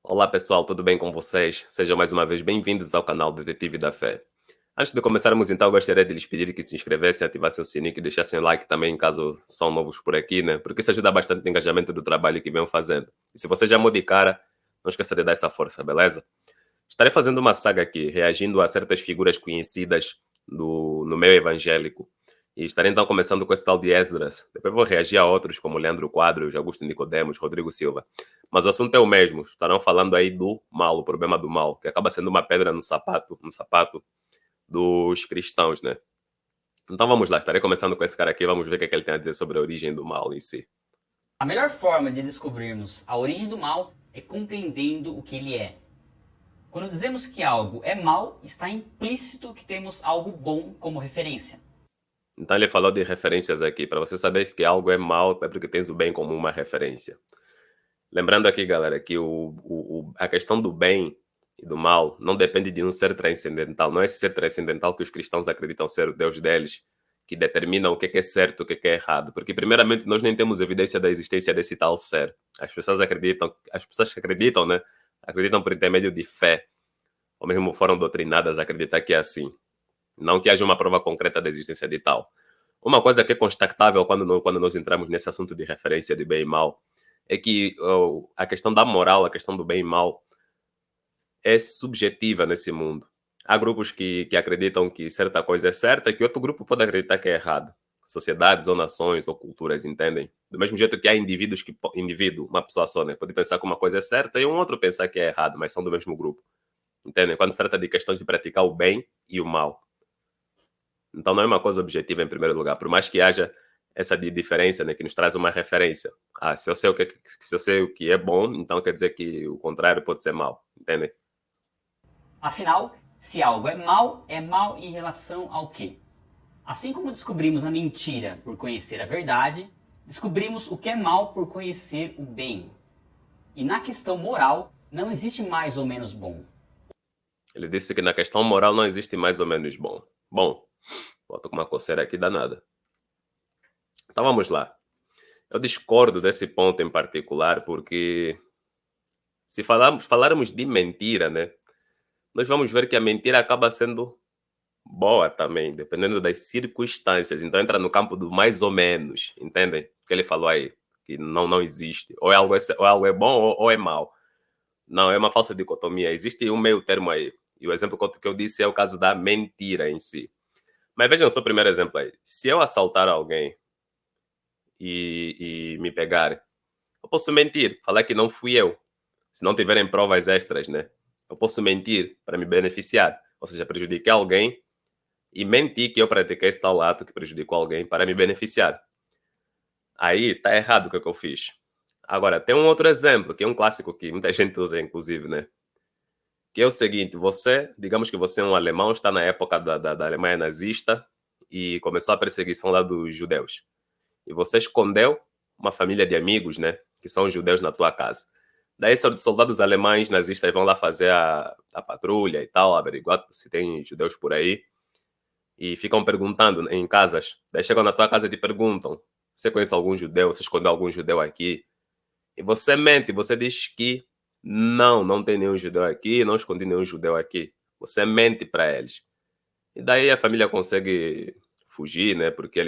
Olá pessoal, tudo bem com vocês? Sejam mais uma vez bem-vindos ao canal Detetive da Fé. Antes de começarmos então, eu gostaria de lhes pedir que se inscrevessem, ativassem o sininho e deixassem o like também, caso são novos por aqui, né? Porque isso ajuda bastante no engajamento do trabalho que venham fazendo. E se você já mudou de cara, não esqueça de dar essa força, beleza? Estarei fazendo uma saga aqui, reagindo a certas figuras conhecidas no meio evangélico. E estarei então começando com esse tal de Esdras. Depois vou reagir a outros como Leandro Quadros, Augusto Nicodemos, Rodrigo Silva. Mas o assunto é o mesmo. Estarão falando aí do mal, o problema do mal, que acaba sendo uma pedra no sapato dos cristãos, né? Então vamos lá, estarei começando com esse cara aqui, vamos ver o que ele tem a dizer sobre a origem do mal em si. A melhor forma de descobrirmos a origem do mal é compreendendo o que ele é. Quando dizemos que algo é mal, está implícito que temos algo bom como referência. Então ele falou de referências aqui. Para você saber que algo é mal, é porque tens o bem como uma referência. Lembrando aqui, galera, que a questão do bem e do mal não depende de um ser transcendental. Não é esse ser transcendental que os cristãos acreditam ser o Deus deles, que determina o que é certo, o que é errado. Porque, primeiramente, nós nem temos evidência da existência desse tal ser. As pessoas que acreditam, né? Acreditam por intermédio de fé. Ou mesmo foram doutrinadas a acreditar que é assim. Não que haja uma prova concreta da existência de tal. Uma coisa que é constatável quando nós entramos nesse assunto de referência de bem e mal é que a questão da moral, a questão do bem e mal é subjetiva nesse mundo. Há grupos que acreditam que certa coisa é certa e que outro grupo pode acreditar que é errado. Sociedades ou nações ou culturas, entendem? Do mesmo jeito que há uma pessoa só, né? Pode pensar que uma coisa é certa e um outro pensar que é errado, mas são do mesmo grupo. Entendem? Quando se trata de questões de praticar o bem e o mal. Então não é uma coisa objetiva em primeiro lugar, por mais que haja essa diferença, né, que nos traz uma referência. Se eu sei se eu sei o que é bom, então quer dizer que o contrário pode ser mal, entende? Afinal, se algo é mal em relação ao quê? Assim como descobrimos a mentira por conhecer a verdade, descobrimos o que é mal por conhecer o bem. E na questão moral, não existe mais ou menos bom. Ele disse que na questão moral não existe mais ou menos bom. Bom, volto com uma coceira aqui danada. Então vamos lá. Eu discordo desse ponto em particular porque se falarmos de mentira, né, nós vamos ver que a mentira acaba sendo boa também, dependendo das circunstâncias. Então entra no campo do mais ou menos, entendem? O que ele falou aí, que não existe. Ou algo é bom ou é mal. Não, é uma falsa dicotomia. Existe um meio termo aí. E o exemplo que eu disse é o caso da mentira em si. Mas vejam só o primeiro exemplo aí. Se eu assaltar alguém e me pegar, eu posso mentir, falar que não fui eu. Se não tiverem provas extras, né? Eu posso mentir para me beneficiar. Ou seja, prejudicar alguém e mentir que eu pratiquei esse tal ato que prejudicou alguém para me beneficiar. Aí tá errado o que eu fiz. Agora, tem um outro exemplo, que é um clássico que muita gente usa, inclusive, né? Que é o seguinte, digamos que você é um alemão, está na época da Alemanha nazista e começou a perseguição lá dos judeus. E você escondeu uma família de amigos, né? Que são judeus na tua casa. Daí soldados alemães nazistas vão lá fazer a patrulha e tal, averiguar se tem judeus por aí. E ficam perguntando em casas. Daí chegam na tua casa e te perguntam: você conhece algum judeu? Você escondeu algum judeu aqui? E você mente, você diz que não tem nenhum judeu aqui, não escondi nenhum judeu aqui. Você mente para eles. E daí a família consegue fugir, né? Porque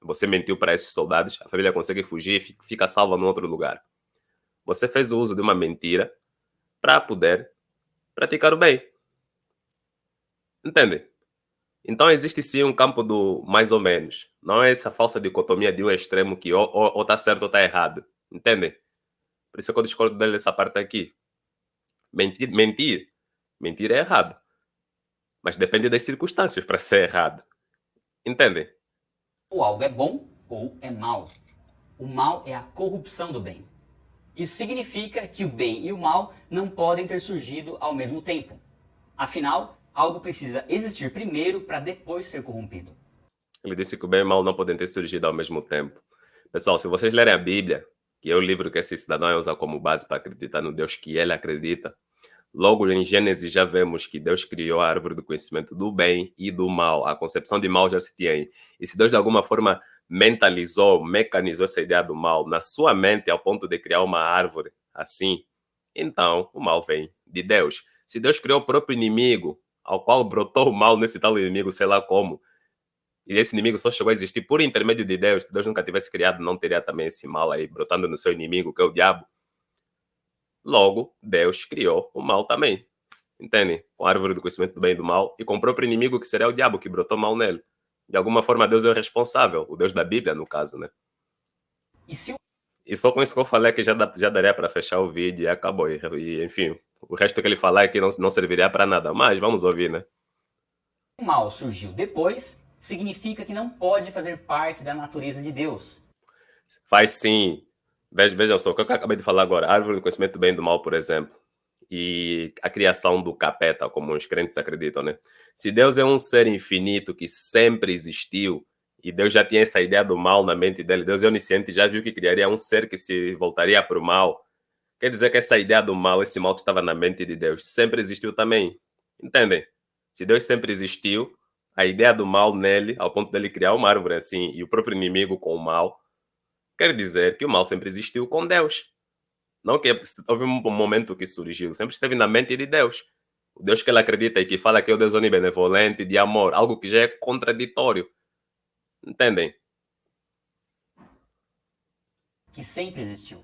você mentiu para esses soldados, a família consegue fugir e fica salva num outro lugar. Você fez o uso de uma mentira para poder praticar o bem. Entende? Então existe sim um campo do mais ou menos. Não é essa falsa dicotomia de um extremo que ou tá certo ou tá errado. Entende? Por isso que eu discordo dele dessa parte aqui. Mentir é errado. Mas depende das circunstâncias para ser errado. Entende? Ou algo é bom ou é mal. O mal é a corrupção do bem. Isso significa que o bem e o mal não podem ter surgido ao mesmo tempo. Afinal, algo precisa existir primeiro para depois ser corrompido. Ele disse que o bem e o mal não podem ter surgido ao mesmo tempo. Pessoal, se vocês lerem a Bíblia, que é o livro que esse cidadão usa como base para acreditar no Deus que ele acredita, Logo, em Gênesis já vemos que Deus criou a árvore do conhecimento do bem e do mal. A concepção de mal já se tinha aí. E se Deus, de alguma forma, mentalizou, mecanizou essa ideia do mal na sua mente ao ponto de criar uma árvore assim, então o mal vem de Deus. Se Deus criou o próprio inimigo, ao qual brotou o mal nesse tal inimigo, sei lá como, e esse inimigo só chegou a existir por intermédio de Deus, se Deus nunca tivesse criado, não teria também esse mal aí brotando no seu inimigo, que é o diabo. Logo, Deus criou o mal também. Entende? Com a árvore do conhecimento do bem e do mal e com o próprio inimigo que seria o diabo que brotou mal nele. De alguma forma, Deus é o responsável, o Deus da Bíblia, no caso, né? E se o E só com isso que eu falei que já daria para fechar o vídeo e acabou. Enfim, o resto que ele falar é que não serviria para nada. Mas vamos ouvir, né? mal surgiu depois, significa que não pode fazer parte da natureza de Deus. Faz sim. Veja só, o que eu acabei de falar agora. A árvore do conhecimento do bem e do mal, por exemplo. E a criação do capeta, como os crentes acreditam, né? Se Deus é um ser infinito que sempre existiu, e Deus já tinha essa ideia do mal na mente dele, Deus é onisciente e já viu que criaria um ser que se voltaria para o mal. Quer dizer que essa ideia do mal, esse mal que estava na mente de Deus, sempre existiu também. Entendem? Se Deus sempre existiu, a ideia do mal nele, ao ponto dele criar uma árvore assim, e o próprio inimigo com o mal, quer dizer que o mal sempre existiu com Deus. Não que houve um momento que surgiu, sempre esteve na mente de Deus. O Deus que ele acredita e que fala que é o Deus onibenevolente, de amor, algo que já é contraditório. Entendem? Que sempre existiu.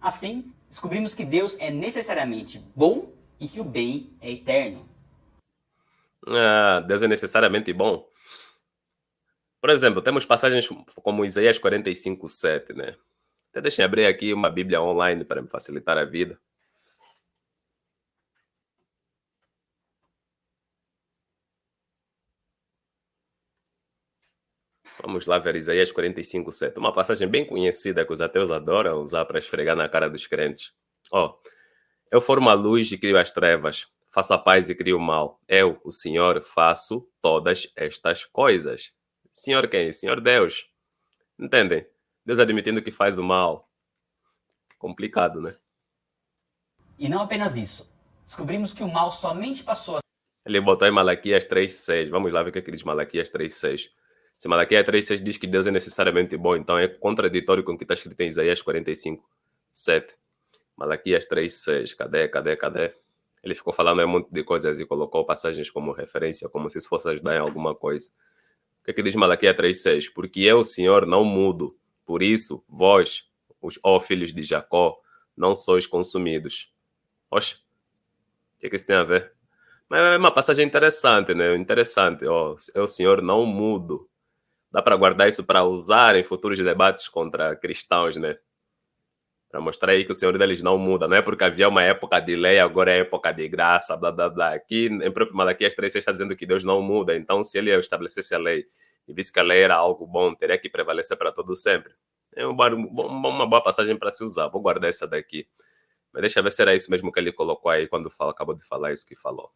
Assim, descobrimos que Deus é necessariamente bom e que o bem é eterno. Ah, Deus é necessariamente bom. Por exemplo, temos passagens como Isaías 45:7, né? Até deixem abrir aqui uma Bíblia online para me facilitar a vida. Vamos lá ver Isaías 45:7. Uma passagem bem conhecida que os ateus adoram usar para esfregar na cara dos crentes. Ó, eu formo a luz e crio as trevas. Faço a paz e crio o mal. Eu, o Senhor, faço todas estas coisas. Senhor quem? Senhor Deus. Entendem? Deus admitindo que faz o mal. Complicado, né? E não apenas isso. Descobrimos que o mal somente passou a Ele botou em Malaquias 3:6. Vamos lá ver o que diz Malaquias 3:6. Se Malaquias 3:6 diz que Deus é necessariamente bom, então é contraditório com o que está escrito em Isaías 45:7. Malaquias 3:6. Cadê? Ele ficou falando um monte de coisas e colocou passagens como referência, como se isso fosse ajudar em alguma coisa. O que diz Malaquias 3:6? Porque eu, Senhor, não mudo. Por isso, vós, os filhos de Jacó, não sois consumidos. Oxe, o que isso tem a ver? Mas é uma passagem interessante, né? Interessante. Ó, eu, Senhor, não mudo. Dá para guardar isso para usar em futuros debates contra cristãos, né? Para mostrar aí que o Senhor deles não muda. Não é porque havia uma época de lei, agora é época de graça, blá, blá, blá. Aqui, em próprio Malaquias 3, está dizendo que Deus não muda. Então, se ele estabelecesse a lei e visse que a lei era algo bom, teria que prevalecer para todo sempre. É uma boa passagem para se usar. Vou guardar essa daqui. Mas deixa eu ver se era isso mesmo que ele colocou aí quando acabou de falar isso que falou.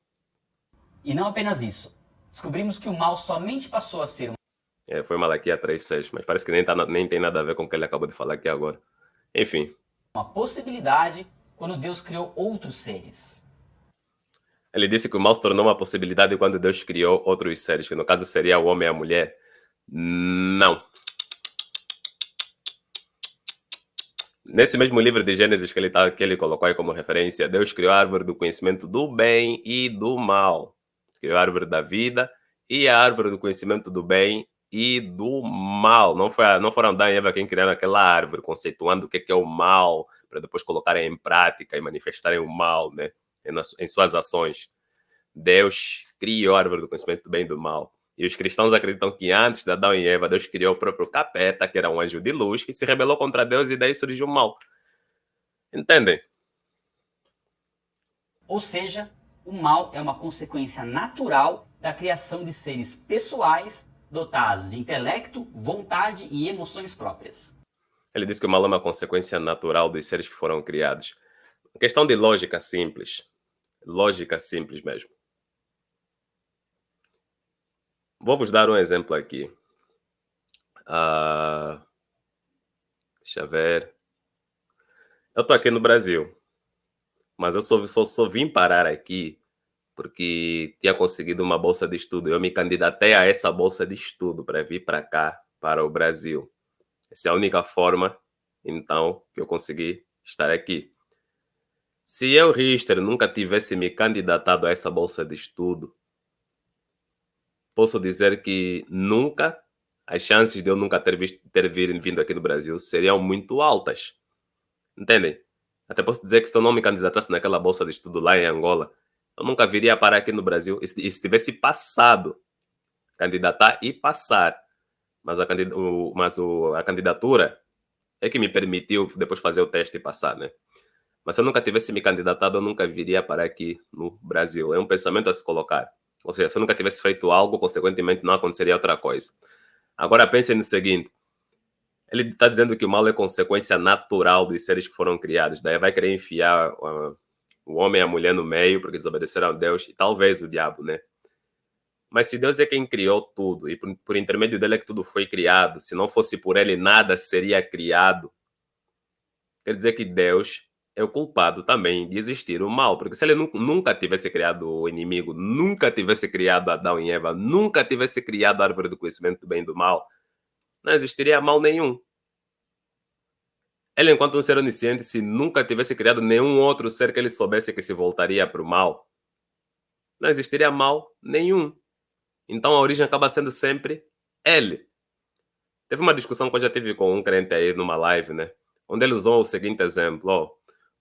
E não apenas isso. Descobrimos que o mal somente passou a ser É, foi Malaquias 3:6, mas parece que nem tem nada a ver com o que ele acabou de falar aqui agora. Enfim, uma possibilidade quando Deus criou outros seres. ele disse que o mal se tornou uma possibilidade quando Deus criou outros seres, que no caso seria o homem e a mulher. Não. Nesse mesmo livro de Gênesis que ele colocou aí como referência, Deus criou a árvore do conhecimento do bem e do mal. Criou a árvore da vida e a árvore do conhecimento do bem e do mal. Não foram Adão e Eva quem criaram aquela árvore, conceituando o que é o mal, para depois colocarem em prática e manifestarem o mal, né, em suas ações. Deus criou a árvore do conhecimento do bem e do mal. E os cristãos acreditam que antes de Adão e Eva, Deus criou o próprio capeta, que era um anjo de luz, que se rebelou contra Deus e daí surgiu o mal. Entendem? Ou seja, o mal é uma consequência natural da criação de seres pessoais dotados de intelecto, vontade e emoções próprias. Ele diz que o mal é uma consequência natural dos seres que foram criados. Questão de lógica simples. Lógica simples mesmo. Vou vos dar um exemplo aqui. Deixa eu ver. Eu estou aqui no Brasil. Mas eu só vim parar aqui porque tinha conseguido uma bolsa de estudo. Eu me candidatei a essa bolsa de estudo para vir para cá, para o Brasil. Essa é a única forma, então, que eu consegui estar aqui. Se eu, Richter, nunca tivesse me candidatado a essa bolsa de estudo, posso dizer que nunca, as chances de eu nunca vindo aqui no Brasil seriam muito altas. Entendem? Até posso dizer que se eu não me candidatasse naquela bolsa de estudo lá em Angola, eu nunca viria parar aqui no Brasil. E se tivesse passado, candidatar e passar, mas a candidatura é que me permitiu depois fazer o teste e passar, né? Mas se eu nunca tivesse me candidatado, eu nunca viria para aqui no Brasil. É um pensamento a se colocar. Ou seja, se eu nunca tivesse feito algo, consequentemente não aconteceria outra coisa. Agora pensem no seguinte. Ele está dizendo que o mal é consequência natural dos seres que foram criados. Daí vai querer enfiar o homem e a mulher no meio porque desobedeceram a Deus e talvez o diabo, né? Mas se Deus é quem criou tudo e por intermédio dele é que tudo foi criado, se não fosse por ele nada seria criado, quer dizer que Deus é o culpado também de existir o mal, porque se ele nunca tivesse criado o inimigo, nunca tivesse criado Adão e Eva, nunca tivesse criado a árvore do conhecimento do bem e do mal, não existiria mal nenhum. Ele, enquanto um ser onisciente, se nunca tivesse criado nenhum outro ser que ele soubesse que se voltaria para o mal, não existiria mal nenhum. Então a origem acaba sendo sempre ele. Teve uma discussão que eu já tive com um crente aí numa live, né? Onde ele usou o seguinte exemplo: ó,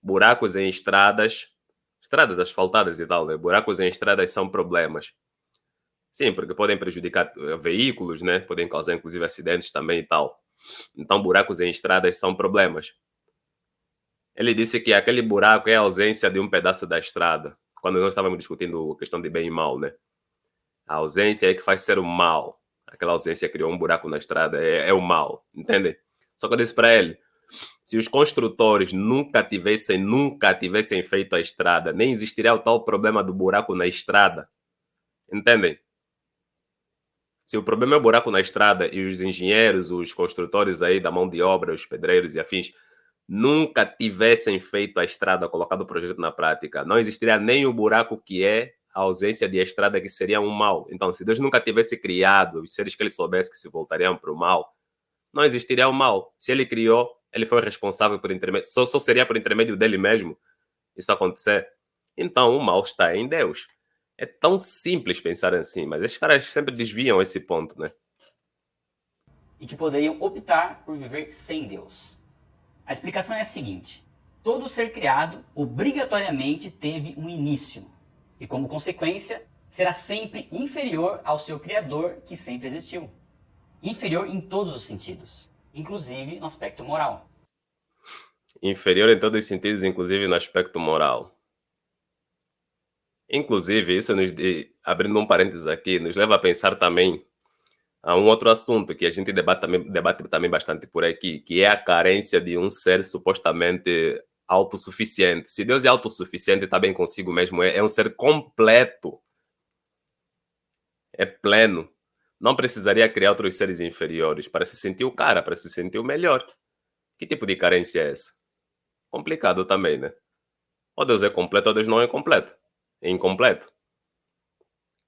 buracos em estradas asfaltadas e tal, né? Buracos em estradas são problemas. Sim, porque podem prejudicar veículos, né? Podem causar inclusive acidentes também e tal. Então, buracos em estradas são problemas. Ele disse que aquele buraco é a ausência de um pedaço da estrada. Quando nós estávamos discutindo a questão de bem e mal, né? A ausência é que faz ser o mal. Aquela ausência criou um buraco na estrada, é o mal, entende? Só que eu disse para ele, se os construtores nunca tivessem feito a estrada, nem existiria o tal problema do buraco na estrada. Entendem? Se o problema é o buraco na estrada e os engenheiros, os construtores aí da mão de obra, os pedreiros e afins, nunca tivessem feito a estrada, colocado o projeto na prática, não existiria nem o buraco que é a ausência de estrada, que seria um mal. Então, se Deus nunca tivesse criado os seres que ele soubesse que se voltariam para o mal, não existiria o mal. Se ele criou, ele foi responsável por intermédio, só seria por intermédio dele mesmo isso acontecer. Então, o mal está em Deus. É tão simples pensar assim, mas esses caras sempre desviam esse ponto, né? E que poderiam optar por viver sem Deus. A explicação é a seguinte: todo ser criado obrigatoriamente teve um início, e como consequência, será sempre inferior ao seu Criador, que sempre existiu. Inferior em todos os sentidos, inclusive no aspecto moral. Inferior em todos os sentidos, inclusive no aspecto moral. Inclusive, isso abrindo um parênteses aqui, nos leva a pensar também a um outro assunto que a gente debate também bastante por aqui, que é a carência de um ser supostamente autossuficiente. Se Deus é autossuficiente, está bem consigo mesmo, é um ser completo, é pleno. Não precisaria criar outros seres inferiores para se sentir o cara, para se sentir o melhor. Que tipo de carência é essa? Complicado também, né? Ou Deus é completo ou Deus não é completo. É incompleto.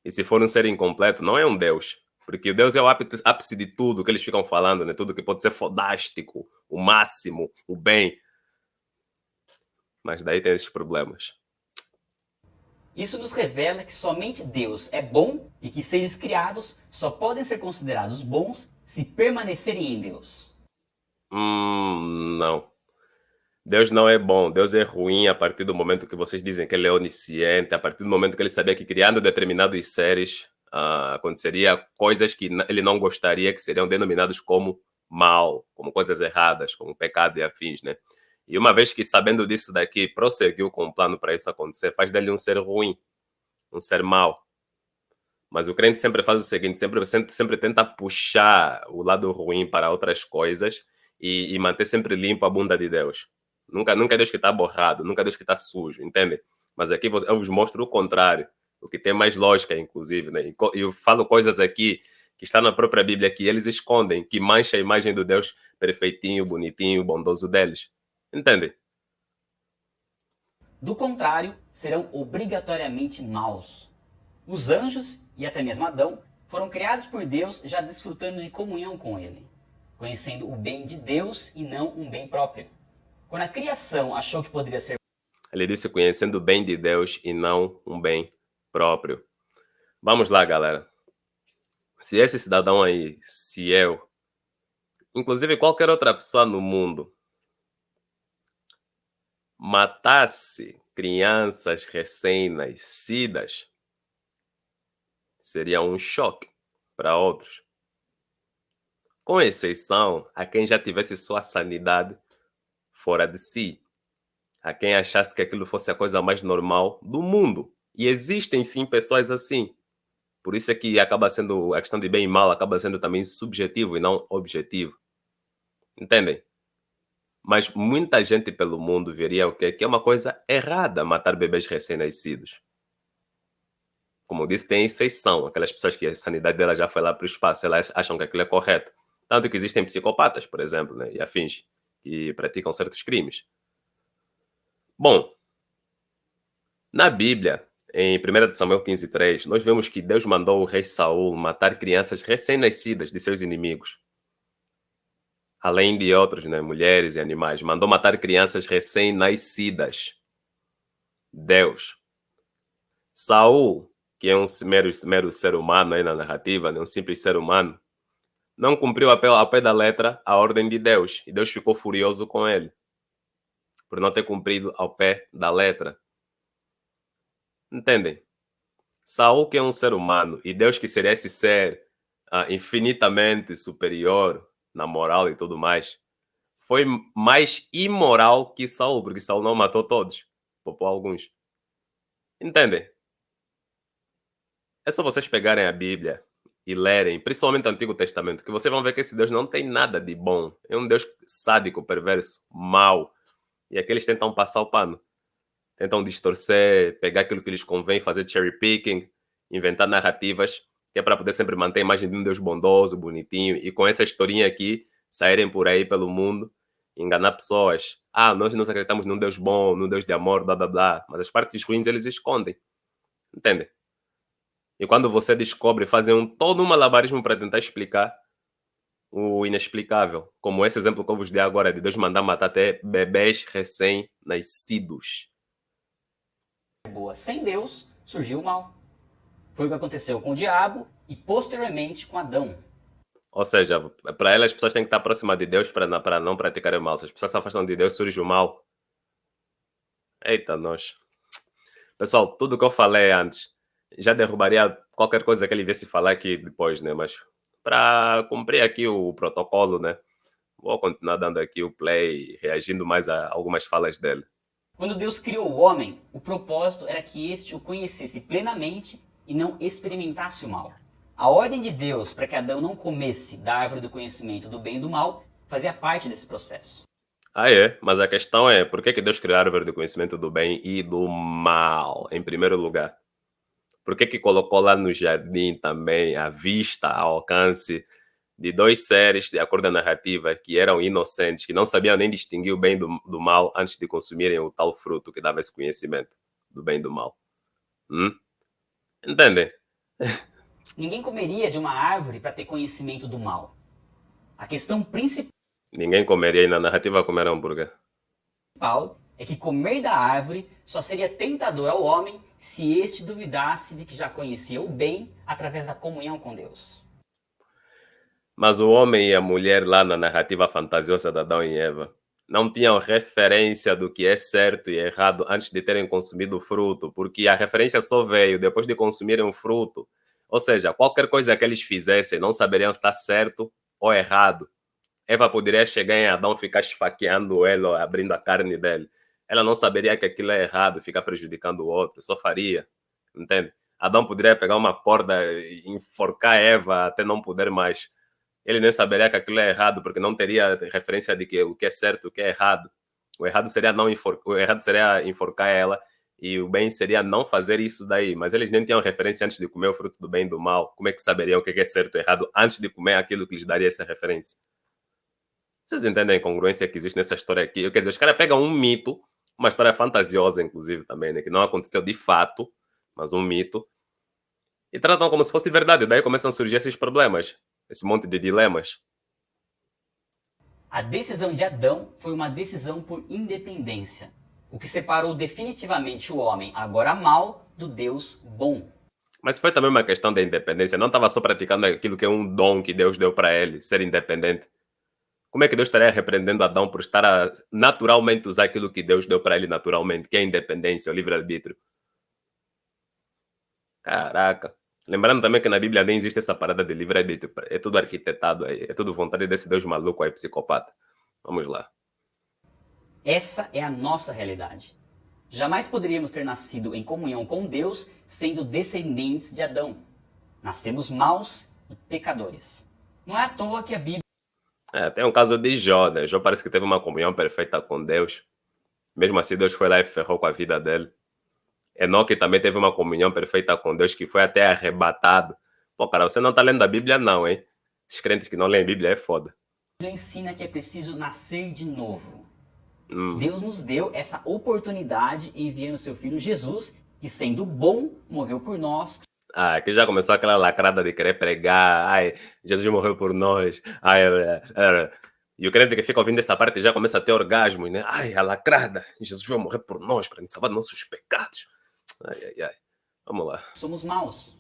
E se for um ser incompleto, não é um Deus. Porque o Deus é o ápice de tudo que eles ficam falando, né? Tudo que pode ser fodástico, o máximo, o bem. Mas daí tem esses problemas. Isso nos revela que somente Deus é bom e que seres criados só podem ser considerados bons se permanecerem em Deus. Não. Deus não é bom, Deus é ruim a partir do momento que vocês dizem que ele é onisciente, a partir do momento que ele sabia que criando determinados seres aconteceria coisas que ele não gostaria, que seriam denominados como mal, como coisas erradas, como pecado e afins, né? E uma vez que sabendo disso daqui, prosseguiu com o plano para isso acontecer, faz dele um ser ruim, um ser mau. Mas o crente sempre faz o seguinte, sempre tenta puxar o lado ruim para outras coisas e manter sempre limpo a bunda de Deus. Nunca é Deus que está borrado, nunca é Deus que está sujo, entende? Mas aqui eu vos mostro o contrário, o que tem mais lógica, inclusive, né? E eu falo coisas aqui que está na própria Bíblia que eles escondem, que mancha a imagem do Deus perfeitinho, bonitinho, bondoso deles. Entende? Do contrário, serão obrigatoriamente maus. Os anjos e até mesmo Adão foram criados por Deus já desfrutando de comunhão com Ele, conhecendo o bem de Deus e não um bem próprio. Quando a criação achou que poderia ser... Ele disse conhecendo o bem de Deus e não um bem próprio. Vamos lá, galera. Se esse cidadão aí, se eu, inclusive qualquer outra pessoa no mundo, matasse crianças recém-nascidas, seria um choque para outros. Com exceção a quem já tivesse sua sanidade fora de si, a quem achasse que aquilo fosse a coisa mais normal do mundo. E existem sim pessoas assim. Por isso é que acaba sendo, a questão de bem e mal acaba sendo também subjetivo e não objetivo. Entendem? Mas muita gente pelo mundo veria o quê? Que é uma coisa errada matar bebês recém-nascidos. Como eu disse, tem exceção. Aquelas pessoas que a sanidade dela já foi lá para o espaço, elas acham que aquilo é correto. Tanto que existem psicopatas, por exemplo, né, e afins, que praticam certos crimes. Bom, na Bíblia, em 1 Samuel 15:3, nós vemos que Deus mandou o rei Saul matar crianças recém-nascidas de seus inimigos. Além de outros, né, mulheres e animais. Mandou matar crianças recém-nascidas. Deus. Saul, que é um mero ser humano aí na narrativa, né, um simples ser humano, não cumpriu ao pé da letra a ordem de Deus. E Deus ficou furioso com ele, por não ter cumprido ao pé da letra. Entendem? Saul, que é um ser humano, e Deus, que seria esse ser infinitamente superior na moral e tudo mais, foi mais imoral que Saul, porque Saul não matou todos, poupou alguns. Entendem? É só vocês pegarem a Bíblia e lerem, principalmente o Antigo Testamento, que vocês vão ver que esse Deus não tem nada de bom. É um Deus sádico, perverso, mau. E aqui eles tentam passar o pano. Tentam distorcer, pegar aquilo que lhes convém, fazer cherry picking, inventar narrativas, que é para poder sempre manter a imagem de um Deus bondoso, bonitinho, e com essa historinha aqui, saírem por aí pelo mundo, enganar pessoas. Nós acreditamos num Deus bom, num Deus de amor, blá blá blá, mas as partes ruins eles escondem. Entende? E quando você descobre, fazem todo um malabarismo para tentar explicar o inexplicável. Como esse exemplo que eu vos dei agora, de Deus mandar matar até bebês recém-nascidos. boa sem Deus, surgiu o mal. Foi o que aconteceu com o diabo e posteriormente com Adão. Ou seja, para elas as pessoas têm que estar próximas de Deus para não praticarem o mal. Se as pessoas se afastam de Deus, surge o mal. Eita, nós. Pessoal, tudo que eu falei antes, já derrubaria qualquer coisa que ele viesse falar aqui depois, né? Mas para cumprir aqui o protocolo, né? Vou continuar dando aqui o play, reagindo mais a algumas falas dele. Quando Deus criou o homem, o propósito era que este o conhecesse plenamente e não experimentasse o mal. A ordem de Deus para que Adão não comesse da árvore do conhecimento do bem e do mal fazia parte desse processo. Mas a questão é, por que Deus criou a árvore do conhecimento do bem e do mal, em primeiro lugar? Por que colocou lá no jardim também, à vista, ao alcance de dois seres, de acordo com a narrativa, que eram inocentes, que não sabiam nem distinguir o bem do mal antes de consumirem o tal fruto que dava esse conhecimento do bem e do mal? Entendem? Ninguém comeria de uma árvore para ter conhecimento do mal. A questão principal Ninguém comeria, e na narrativa comer hambúrguer. é que comer da árvore só seria tentador ao homem se este duvidasse de que já conhecia o bem através da comunhão com Deus. Mas o homem e a mulher lá na narrativa fantasiosa de Adão e Eva não tinham referência do que é certo e errado antes de terem consumido o fruto, porque a referência só veio depois de consumirem o fruto. Ou seja, qualquer coisa que eles fizessem não saberiam se está certo ou errado. Eva poderia chegar em Adão, ficar esfaqueando ele, ou abrindo a carne dele. Ela não saberia que aquilo é errado, ficar prejudicando o outro, só faria. Entende? Adão poderia pegar uma corda e enforcar Eva até não poder mais. Ele nem saberia que aquilo é errado, porque não teria referência de que o que é certo e o que é errado. O errado seria o errado seria enforcar ela, e o bem seria não fazer isso daí. Mas eles nem tinham referência antes de comer o fruto do bem e do mal. Como é que saberiam o que é certo e errado antes de comer aquilo que lhes daria essa referência? Vocês entendem a incongruência que existe nessa história aqui? Quer dizer, os caras pegam um mito, uma história fantasiosa, inclusive, também, né? Que não aconteceu de fato, mas um mito. E tratam como se fosse verdade. Daí começam a surgir esses problemas, esse monte de dilemas. A decisão de Adão foi uma decisão por independência, o que separou definitivamente o homem, agora mau, do Deus bom. Mas foi também uma questão da independência. Não estava só praticando aquilo que é um dom que Deus deu para ele, ser independente. Como é que Deus estaria repreendendo Adão por estar a naturalmente usar aquilo que Deus deu para ele naturalmente, que é a independência, o livre-arbítrio? Caraca. Lembrando também que na Bíblia nem existe essa parada de livre-arbítrio. É tudo arquitetado aí. É tudo vontade desse Deus maluco aí, psicopata. Vamos lá. Essa é a nossa realidade. Jamais poderíamos ter nascido em comunhão com Deus sendo descendentes de Adão. Nascemos maus e pecadores. Não é à toa que a Bíblia Tem um caso de Jó, né? Jó parece que teve uma comunhão perfeita com Deus. Mesmo assim, Deus foi lá e ferrou com a vida dele. Enoque também teve uma comunhão perfeita com Deus, que foi até arrebatado. Pô, cara, você não tá lendo a Bíblia, não, hein? Esses crentes que não leem a Bíblia é foda. ensina que é preciso nascer de novo. Hum. Deus nos deu essa oportunidade enviando seu Filho Jesus, que sendo bom, morreu por nós. Aqui já começou aquela lacrada de querer pregar. Ai, Jesus morreu por nós. Ai, e o crente que fica ouvindo essa parte já começa a ter orgasmos, né? Ai, a lacrada. Jesus vai morrer por nós para nos salvar dos nossos pecados. Ai, ai, ai. Vamos lá. Somos maus.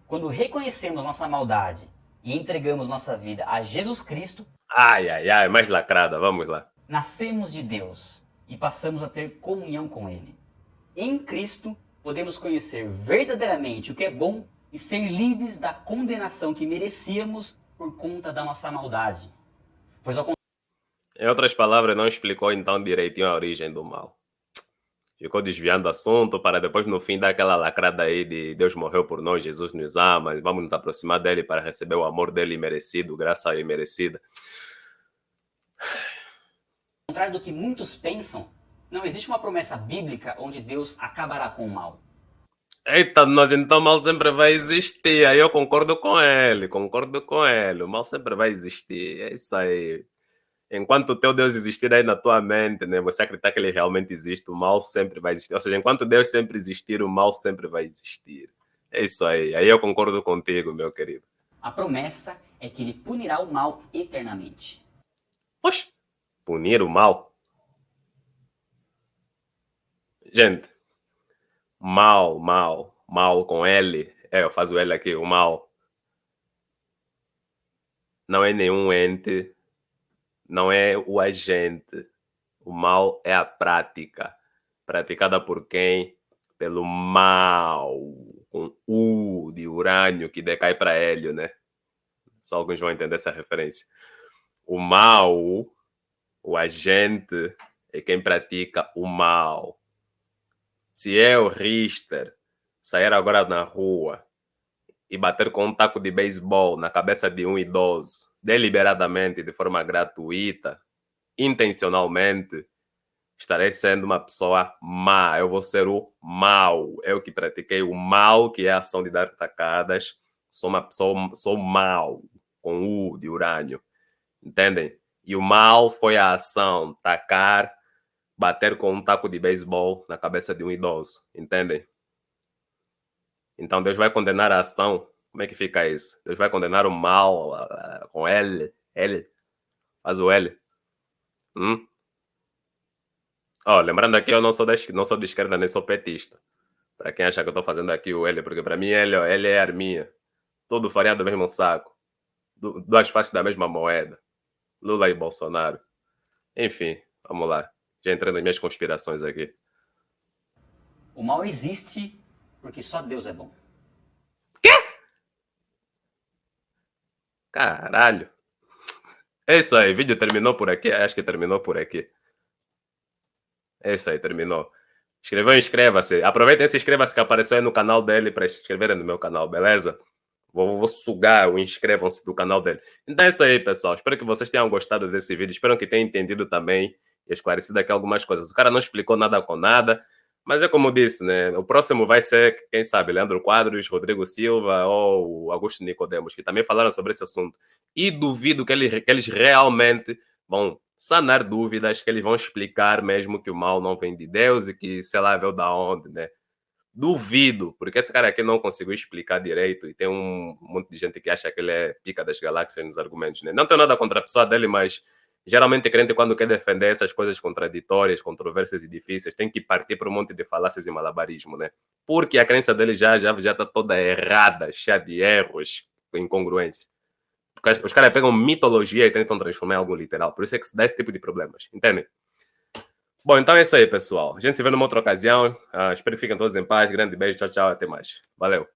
Quando reconhecemos nossa maldade e entregamos nossa vida a Jesus Cristo, Ai, ai, ai, mais lacrada. Vamos lá. nascemos de Deus e passamos a ter comunhão com Ele. Em Cristo, podemos conhecer verdadeiramente o que é bom e ser livres da condenação que merecíamos por conta da nossa maldade. Pois ao Em outras palavras, não explicou então direitinho a origem do mal. Ficou desviando o assunto para depois no fim dar aquela lacrada aí de Deus morreu por nós, Jesus nos ama, vamos nos aproximar dele para receber o amor dele merecido, graça imerecida. contrário do que muitos pensam, não existe uma promessa bíblica onde Deus acabará com o mal. Eita, nós então o mal sempre vai existir. Aí eu concordo com ele, O mal sempre vai existir. É isso aí. Enquanto o teu Deus existir aí na tua mente, né? Você acreditar que ele realmente existe, o mal sempre vai existir. Ou seja, enquanto Deus sempre existir, o mal sempre vai existir. É isso aí. Aí eu concordo contigo, meu querido. A promessa é que ele punirá o mal eternamente. Oxe, punir o mal? Gente, mal com L. Eu faço L aqui, o mal. Não é nenhum ente, não é o agente. O mal é a prática. Praticada por quem? Pelo mal, com U de urânio que decai para hélio, né? Só alguns vão entender essa referência. O mal, o agente, é quem pratica o mal. Se eu, Richter, sair agora na rua e bater com um taco de beisebol na cabeça de um idoso, deliberadamente, de forma gratuita, intencionalmente, estarei sendo uma pessoa má. Eu vou ser o mal. Eu que pratiquei o mal, que é a ação de dar tacadas. Sou uma pessoa, sou mal, com U de urânio. Entendem? E o mal foi a ação, tacar, bater com um taco de beisebol na cabeça de um idoso. Entendem? Então Deus vai condenar a ação. Como é que fica isso? Deus vai condenar o mal com L. L. Faz o L. Lembrando aqui, eu não sou de esquerda nem sou petista. Para quem acha que eu estou fazendo aqui o L, porque para mim L é arminha. Tudo farinha do mesmo saco. Duas faces da mesma moeda. Lula e Bolsonaro. Enfim, vamos lá. Já entrei nas minhas conspirações aqui. O mal existe porque só Deus é bom. Caralho. É isso aí, o vídeo terminou por aqui? Acho que terminou por aqui. É isso aí, terminou. Inscreveu, inscreva-se. Aproveita e se inscreva-se que apareceu aí no canal dele para se inscreverem no meu canal, beleza? Vou sugar o inscrevam-se do canal dele. Então é isso aí, pessoal. Espero que vocês tenham gostado desse vídeo. Espero que tenham entendido também e esclarecido aqui algumas coisas. O cara não explicou nada com nada, mas é como eu disse, né? O próximo vai ser, quem sabe, Leandro Quadros, Rodrigo Silva ou Augusto Nicodemos, que também falaram sobre esse assunto. E duvido que eles realmente vão sanar dúvidas, que eles vão explicar mesmo que o mal não vem de Deus e que, sei lá, veio da onde, né? Duvido, porque esse cara aqui não conseguiu explicar direito e tem um monte de gente que acha que ele é pica das galáxias nos argumentos, né? Não tenho nada contra a pessoa dele, mas geralmente crente quando quer defender essas coisas contraditórias, controversas e difíceis, tem que partir para um monte de falácias e malabarismo, né? Porque a crença dele já está toda errada, cheia de erros, incongruências. Os caras pegam mitologia e tentam transformar em algo literal. Por isso é que se dá esse tipo de problemas, entende? Bom, então é isso aí, pessoal. A gente se vê numa outra ocasião. Espero que fiquem todos em paz. Grande beijo, tchau, tchau, até mais. Valeu.